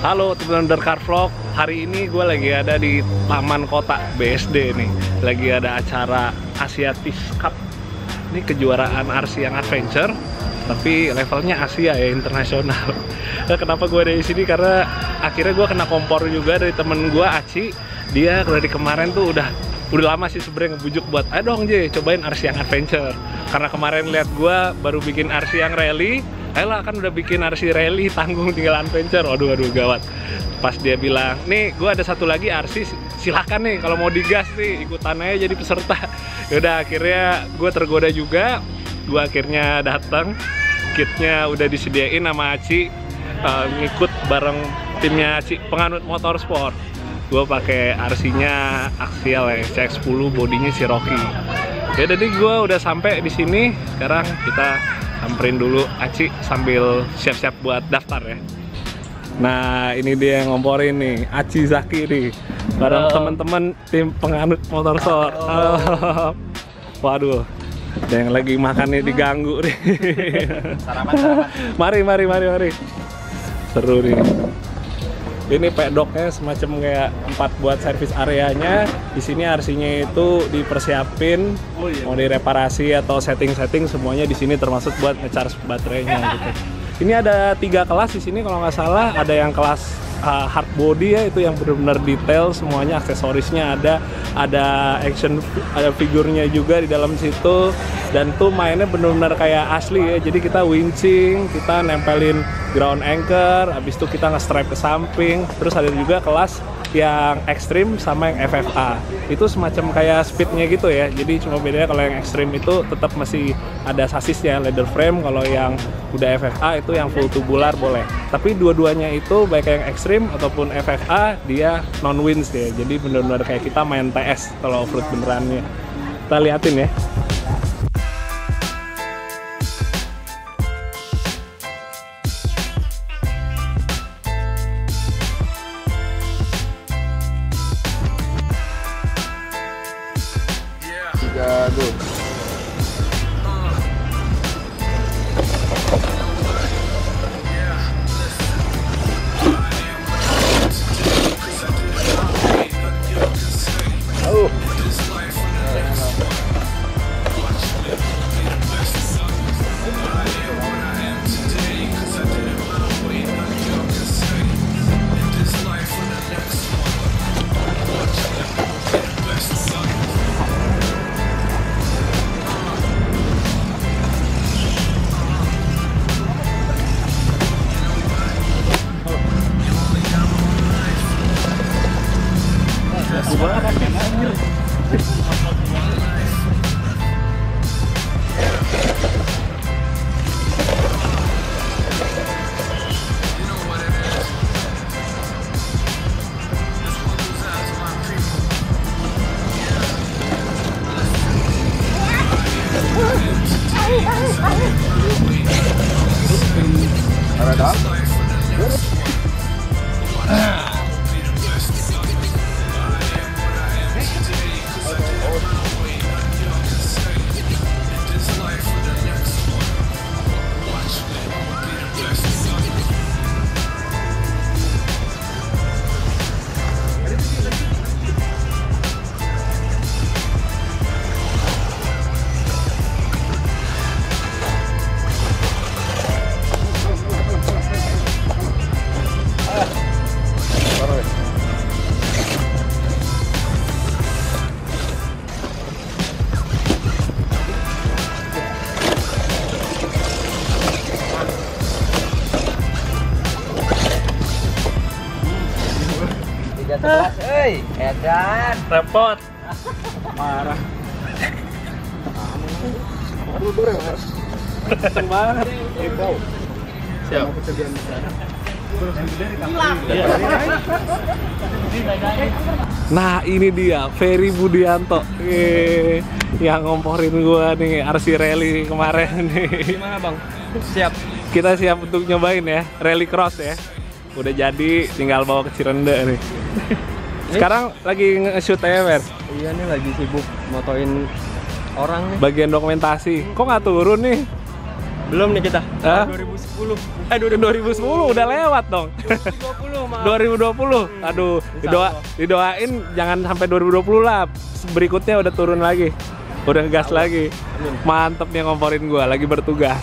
Halo teman Car Vlog, hari ini gue lagi ada di Taman Kota BSD nih. Lagi ada acara Asiatis Cup. Ini kejuaraan RC yang adventure, tapi levelnya Asia ya, internasional. Nah, kenapa gue ada di sini? Karena akhirnya gue kena kompor juga dari temen gue, Aci. Dia dari kemarin tuh udah lama sih sebenarnya ngebujuk buat, ayo dong J, cobain RC yang adventure. Karena kemarin lihat gue baru bikin RC yang rally, ayolah kan udah bikin RC rally, tanggung tinggal adventure. Waduh gawat. Pas dia bilang, nih gue ada satu lagi RC, silahkan nih kalau mau digas nih, ikutan aja jadi peserta. Yaudah akhirnya gue tergoda juga, gue akhirnya datang, kitnya udah disediain sama Aci, ngikut bareng timnya Aci, penganut motorsport. Gue pakai RC-nya Axial ya, CX-10, bodinya Cherokee. Ya jadi gue udah sampai di sini. Sekarang kita samperin dulu Aci sambil siap-siap buat daftar ya. Nah ini dia yang ngomporin nih, Aci Zaki nih, bareng teman-teman tim penganut motorsport. Waduh, ada yang lagi makan nih diganggu nih. Sarapan. Mari. Seru nih. Ini pedoknya semacam kayak tempat buat servis areanya. Di sini RC-nya itu dipersiapin, mau direparasi atau setting-setting semuanya di sini, termasuk buat nge-charge baterainya gitu. Ini ada 3 kelas di sini kalau nggak salah. Ada yang kelas hard body ya, itu yang benar-benar detail semuanya, aksesorisnya ada action, ada figurnya juga di dalam situ, dan tuh mainnya benar-benar kayak asli ya. Jadi kita winching, kita nempelin ground anchor, habis itu kita nge-strap ke samping. Terus ada juga kelas yang ekstrim sama yang FFA, itu semacam kayak speednya gitu ya. Jadi cuma bedanya kalau yang ekstrim itu tetap masih ada sasisnya, leather frame. Kalau yang udah FFA itu yang full tubular boleh. Tapi dua-duanya itu baik yang ekstrim ataupun FFA dia non winch ya. Jadi benar-benar kayak kita main TS kalau off-road benerannya. Kita liatin ya. Aduh. Edan repot marah. Aduh, kenceng banget. Siap. Nah ini dia Ferry Budianto yang ngomporin gua nih RC Rally kemarin nih. Gimana bang? Siap. Kita siap untuk nyobain ya, rally cross ya. Udah jadi, tinggal bawa ke Cirende nih. Sekarang lagi nge-shoot ya, Fer? Iya nih lagi sibuk motoin orang nih. Bagian dokumentasi. Kok nggak turun nih? Belum nih kita. Hah? 2010. 2010 udah lewat dong. 2020 maaf. 2020. Aduh, didoain jangan sampai 2020 lah. Berikutnya udah turun lagi. Udah gas lagi. Mantep nih ngomporin gua lagi bertugas.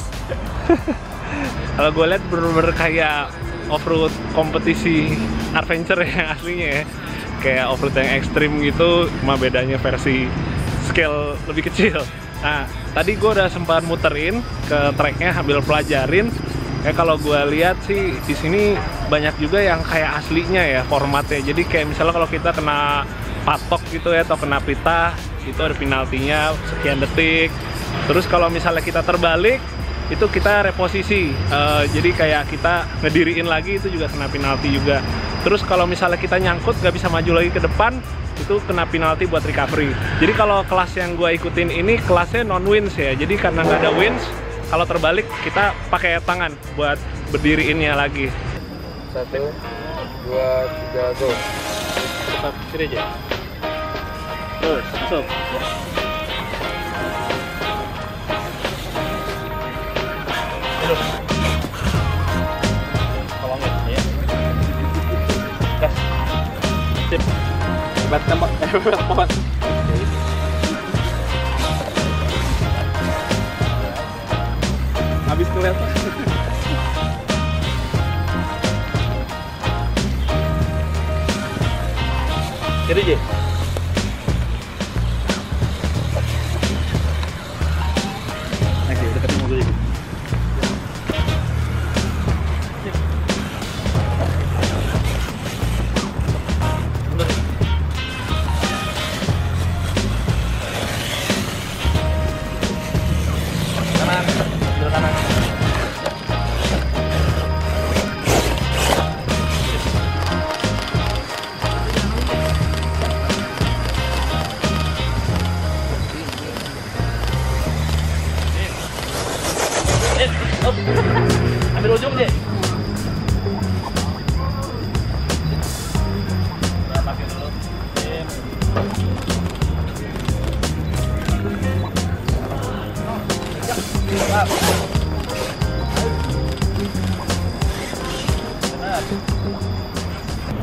Kalau gue lihat bener-bener kayak off-road kompetisi adventure yang aslinya ya. Kayak off-road yang ekstrim gitu, cuma bedanya versi scale lebih kecil. Nah, tadi gue udah sempat muterin ke tracknya sambil pelajarin. Kalau gue lihat sih di sini banyak juga yang kayak aslinya ya formatnya. Jadi kayak misalnya kalau kita kena patok gitu ya atau kena pita, itu ada penaltinya sekian detik. Terus kalau misalnya kita terbalik, itu kita reposisi. Jadi kayak kita ngediriin lagi itu juga kena penalti juga. Terus kalau misalnya kita nyangkut gak bisa maju lagi ke depan, itu kena penalti buat recovery. Jadi kalau kelas yang gue ikutin ini kelasnya non-wins ya. Jadi karena nggak ada wins, kalau terbalik kita pakai tangan buat berdiriinnya lagi. 1, 2, 3, go. Tetap kiri aja. Terus, masuk. Tolongin ya. Gas. Sip. Hebat tembak, hebat pohon. Habis kelihatan. Kiri aja. Oke, deketin mobil aja. Ambil ujung deh. Ya, pakai dulu.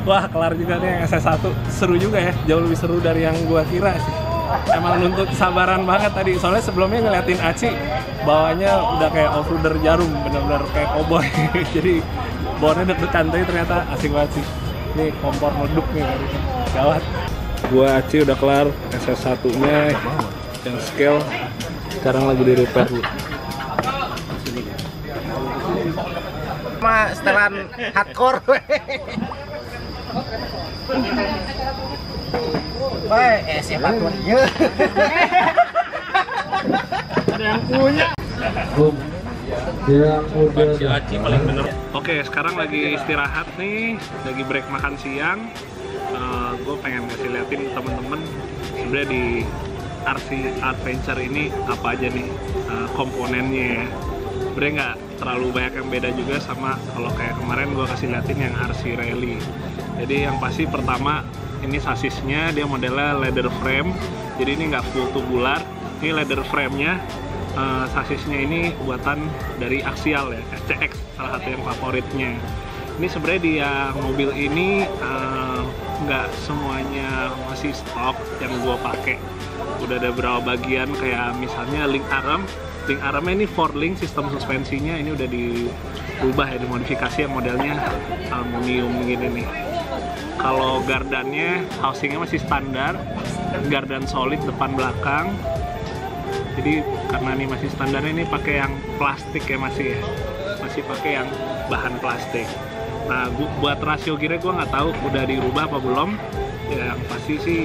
Wah, kelar juga nih yang SS1. Seru juga ya, jauh lebih seru dari yang gua kira sih. Emang nuntut kesabaran banget tadi. Soalnya sebelumnya ngeliatin Aci bawanya udah kayak off-roader Jarum, bener-bener kayak cowboy. Jadi bawaannya deg-degan, tapi ternyata asik banget sih. Ini kompor meleduk nih tadi. Gawat. Gua Aci udah kelar SS1-nya yang scale. Sekarang lagi di repair dulu. Sama setelan hardcore. Baik, siapa tuh dia? Ada yang punya. Si Aci paling bener. Oke, sekarang lagi istirahat nih, lagi break makan siang. Gue pengen ngasih liatin temen-temen sebenarnya di RC Adventure ini apa aja nih komponennya ya. Sebenarnya nggak terlalu banyak yang beda juga sama kalau kayak kemarin gue kasih liatin yang RC Rally. Jadi yang pasti pertama ini sasisnya, dia modelnya leather frame, jadi ini nggak full tubular. Ini leather frame-nya, sasisnya ini buatan dari Axial ya, SCX, salah satu yang favoritnya. Ini sebenarnya di mobil ini nggak semuanya masih stok yang gue pakai. Udah ada beberapa bagian kayak misalnya link armnya ini 4-link, sistem suspensinya ini udah dirubah ya, dimodifikasi yang modelnya aluminium gini nih. Kalau gardannya, housingnya masih standar, gardan solid depan belakang. Jadi karena ini masih standarnya ini pakai yang plastik ya, masih pakai yang bahan plastik. Nah, buat rasio gearnya gue nggak tahu udah dirubah apa belum. Ya, yang pasti sih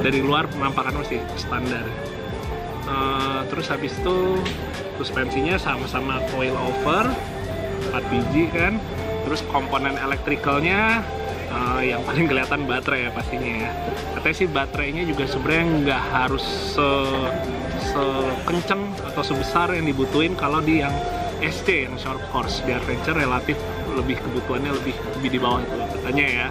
dari luar penampakan masih standar. Terus habis itu suspensinya sama-sama coil over 4 biji kan. Terus komponen elektrikalnya yang paling kelihatan baterai ya pastinya ya. Katanya sih baterainya juga sebenarnya nggak harus sekenceng atau sebesar yang dibutuhin kalau di yang ST yang short course. Di adventure relatif lebih kebutuhannya lebih di bawah itu katanya ya.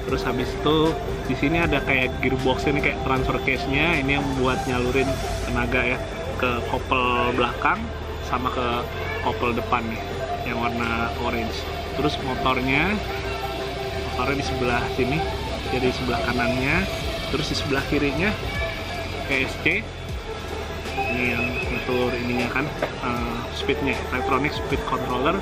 Terus habis itu di sini ada kayak gearbox ini kayak transfer case-nya, ini yang buat nyalurin tenaga ya ke kopel belakang sama ke kopel depan nih yang warna orange. Terus motornya di sebelah sini, jadi sebelah kanannya. Terus di sebelah kirinya ESC, ini yang ngatur ininya kan, speednya, electronic speed controller.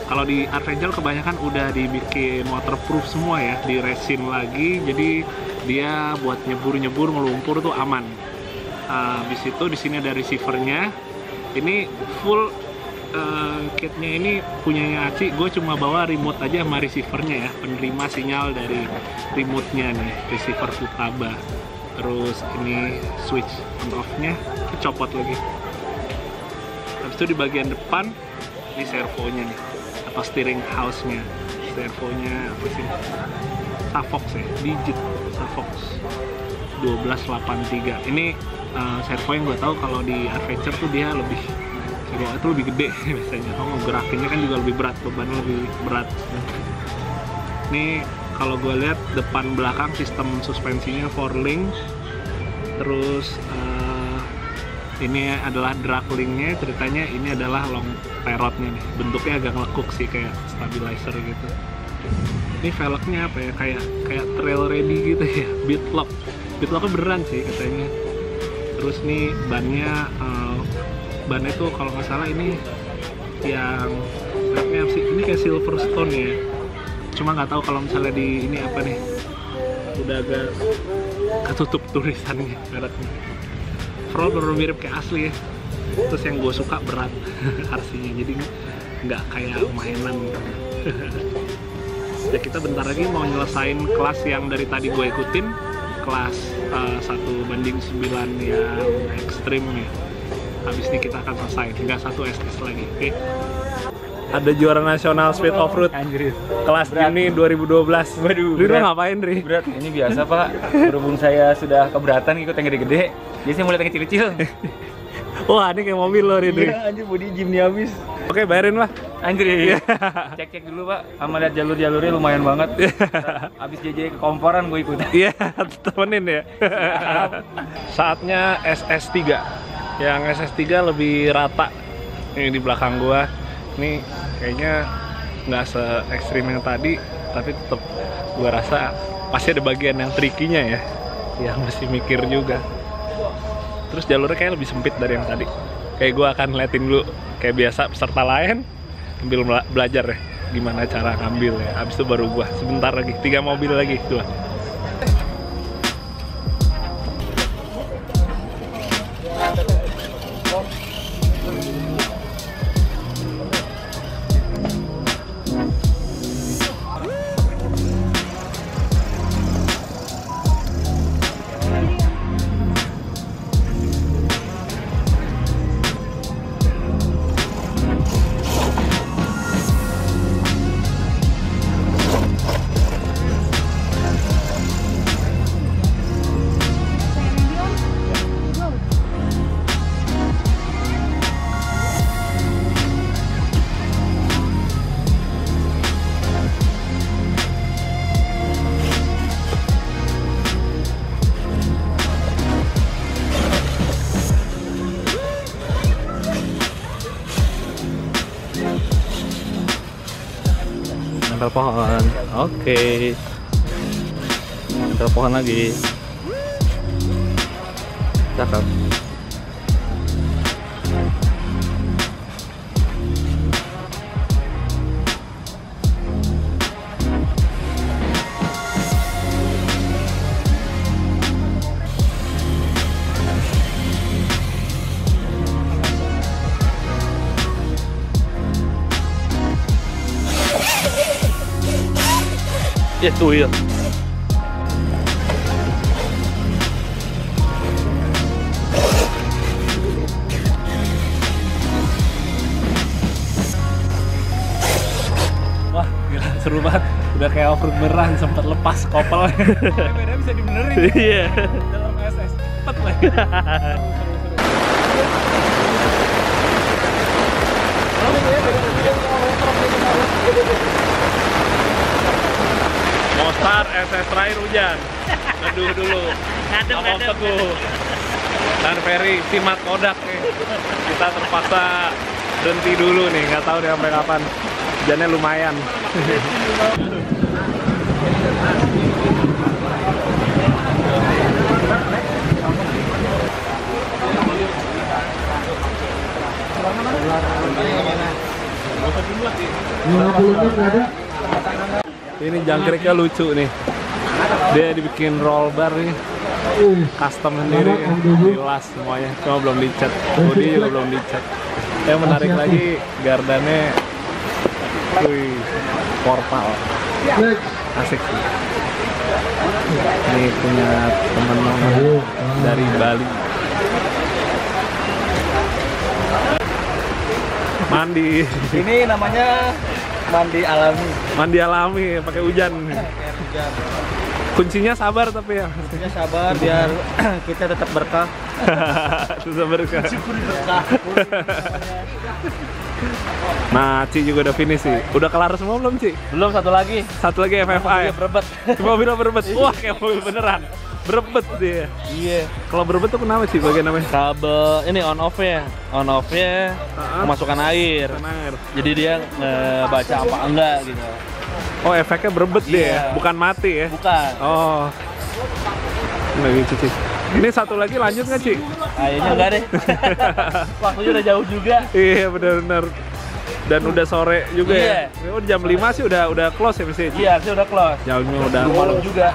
Kalau di Adventure kebanyakan udah dibikin waterproof semua ya, di resin lagi, jadi dia buat nyebur ngelumpur tuh aman. Habis itu di sini ada receivernya. Ini full kitnya ini punyanya Aci. Gue cuma bawa remote aja sama receivernya ya, penerima sinyal dari remote-nya nih, receiver Futaba. Terus ini switch on off-nya dicopot lagi. Habis itu di bagian depan ini servonya nih, atau steering house-nya. Servonya apa sih? Savox ya, digit Savox 1283. Ini servo yang gue tahu kalau di Adventure tuh dia lebih, servo itu lebih gede biasanya. Kalau gerakinnya kan juga lebih berat, bebannya lebih berat. Ini kalau gue lihat depan belakang sistem suspensinya 4-link. Terus ini adalah drag linknya. Ceritanya ini adalah long perotnya nih. Bentuknya agak ngelekuk sih, kayak stabilizer gitu. Ini velgnya apa ya? Kayak trail ready gitu ya. Bitlocknya beneran sih katanya. Terus nih bannya tuh kalau nggak salah ini yang mereknya apa sih? Ini kayak Silverstone ya. Cuma nggak tahu kalau misalnya di ini apa nih, udah agak ketutup tulisannya mereknya. Front bener mirip kayak asli ya. Terus yang gue suka berat RC-nya, jadi nggak kayak mainan. Ya kita bentar lagi mau nyelesain kelas yang dari tadi gue ikutin, kelas 1:9 yang ekstrim ya. Habis ini kita akan selesai, tinggal 1 SS lagi. Oke. Ada juara nasional speed off-road kelas Juni 2012. Waduh, Lu ngapain, Ri? Berat, ini biasa Pak. Berhubung saya sudah keberatan ikut yang gede-gede, jadi saya mulai yang kecil-kecil. Wah, ini kayak mobil loh, Ri. Iya, anjir body gym nih habis. Oke, bayarin lah. Anjir, cek-cek dulu Pak, sama lihat jalur-jalurnya lumayan banget. Abis JJ ke komporan gue ikut. Iya, temenin ya. Saatnya SS3. Yang SS3 lebih rata. Ini di belakang gua. Ini kayaknya nggak se-ekstrim yang tadi, tapi tetap gua rasa pasti ada bagian yang tricky-nya ya, yang mesti mikir juga. Terus jalurnya kayak lebih sempit dari yang tadi. Kayak gua akan liatin dulu kayak biasa peserta lain, ambil belajar ya gimana cara ngambil ya. Habis itu baru gua sebentar lagi, 3 mobil lagi tuh. Nempel pohon, oke. Nempel pohon lagi. Cakep. Ya tuh ya. Wah, gila seru banget. Udah kayak off-road beneran, sempat lepas kopel. Kamera bisa dibenerin. Iya. Dalam SS cepet lagi. Mau start SS terakhir hujan. Neduh dulu. Ngadem tuh. dan Ferry Simat Kodak nih. Kita terpaksa berhenti dulu nih, nggak tahu nih sampai kapan. Hujannya lumayan. Ini jangkriknya lucu nih. Dia dibikin roll bar nih, custom sendiri, jelas semuanya. Cuma belum dicat, bodi juga belum dicat. Yang menarik lagi gardannya, wih, portal, asik sih. Ini punya teman dari Bali. Mandi. Ini namanya mandi alami. Mandi alami pakai hujan. Kuncinya sabar tapi ya. Kuncinya sabar biar kita tetap berkah. Susah berkah. Nah, Ci juga udah finish sih. Udah kelar semua belum, Ci? Belum, satu lagi. Satu lagi FFI. Berebet. Mobilnya berebet. Wah, kayak mobil beneran. Berebet dia. Iya. Kalau berebet tuh kenapa sih bagian namanya? Kabel ini on off-nya kemasukan air. Jadi dia ngebaca apa enggak gitu. Oh, efeknya berebet dia ya, bukan mati ya? Bukan. Oh. Nah, gitu, Ci. Ini satu lagi lanjut nggak, Ci? Kayaknya enggak deh. Waktunya udah jauh juga. Iya, benar-benar. Dan udah sore juga Iya. ya. Oh, jam 5 sih udah close ya mesti. Iya, sih udah close. Jamnya udah Malam juga.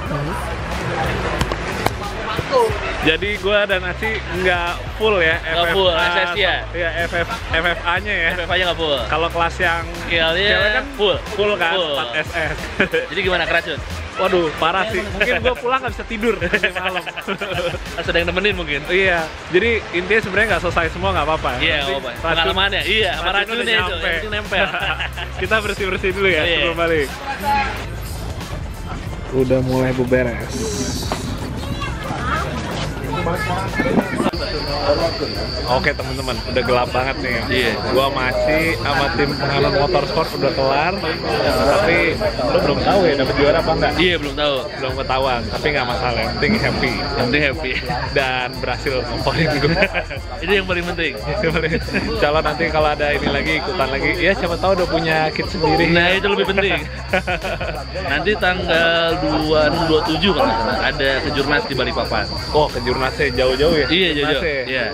Jadi gua dan Aci nggak full ya, Nggak full, SS ya? Iya, FFA-nya ya. FF-nya nggak full. Kalau kelas yang Scale-nya cewek kan full kan, Full. 4 SS. Jadi gimana, keracun? Waduh, parah sih. Mungkin gua pulang nggak bisa tidur nanti malam. Harus ada yang nemenin mungkin. Iya, jadi intinya sebenarnya nggak selesai semua nggak apa-apa. Iya, Nanti nggak apa-apa. racun- Pengalamannya, iya, sama racun racunnya udah itu, nyampe. yang penting nempel. Kita bersih-bersih dulu ya Iya. sebelum balik. Udah mulai beberes. Oke teman-teman, udah gelap banget nih. Iya. Gua masih sama tim penganan motorsport udah kelar, tapi lu belum tahu ya dapat juara apa enggak? Iya, belum tahu. Belum ketahuan, tapi nggak masalah. Yang penting happy Yang penting happy. dan berhasil ngomporin gue. Itu yang paling penting. Kalau nanti kalau ada ini lagi ikutan lagi, ya siapa tahu udah punya kit sendiri. Nah, itu lebih penting. Nanti tanggal 27 kalau nggak salah ada kejurnas di Balikpapan. Oh, ke Jurnasnya jauh-jauh ya? Iya, jauh-jauh. Jurnasnya. Iya.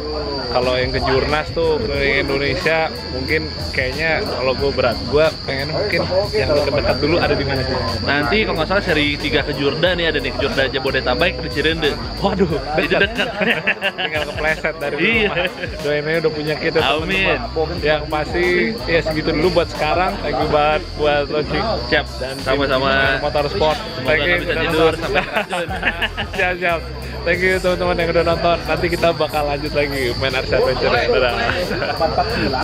Kalau yang ke Jurnas tuh ke Indonesia mungkin kayaknya kalau gue berat, gue pengen mungkin yang dekat-dekat dulu ada di mana sih? Nanti kalau nggak salah seri 3 kejurda nih, ada nih kejurda Jabodetabek di Cirende. Waduh, Itu dekat. tinggal kepleset dari Iya. rumah. Doain aja udah punya kita Amin. teman-teman. Yang pasti ya segitu dulu buat sekarang. Thank you banget buat Loci. Siap. Dan Sama-sama. Motorsport. Semoga nggak bisa tidur sampai keracun. Siap. Thank you teman-teman yang udah nonton. Nanti kita bakal lanjut lagi main RC Adventure. Dadah.